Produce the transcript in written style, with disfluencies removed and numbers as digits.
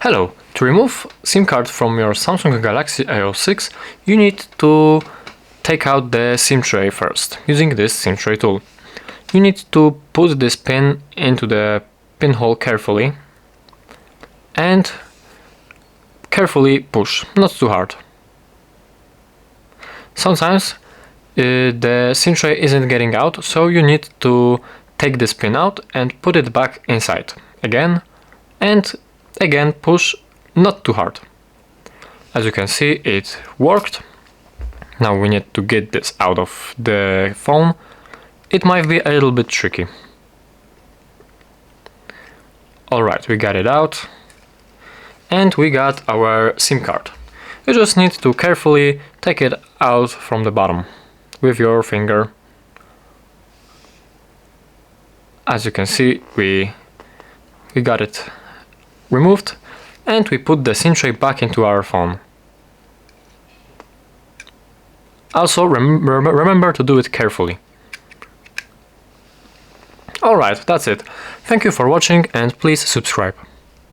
Hello! To remove SIM card from your Samsung Galaxy A06, you need to take out the SIM tray first, using this SIM tray tool. You need to put this pin into the pinhole carefully and carefully push, not too hard. Sometimes the SIM tray isn't getting out, so you need to take this pin out and put it back inside again, and again push, not too hard. As you can see, it worked. Now we need to get this out of the phone. It might be a little bit tricky. Alright, we got it out and we got our SIM card. You just need to carefully take it out from the bottom with your finger. As you can see, we got it removed and we put the SIM tray back into our phone. Also remember to do it carefully. Alright, that's it. Thank you for watching and please subscribe.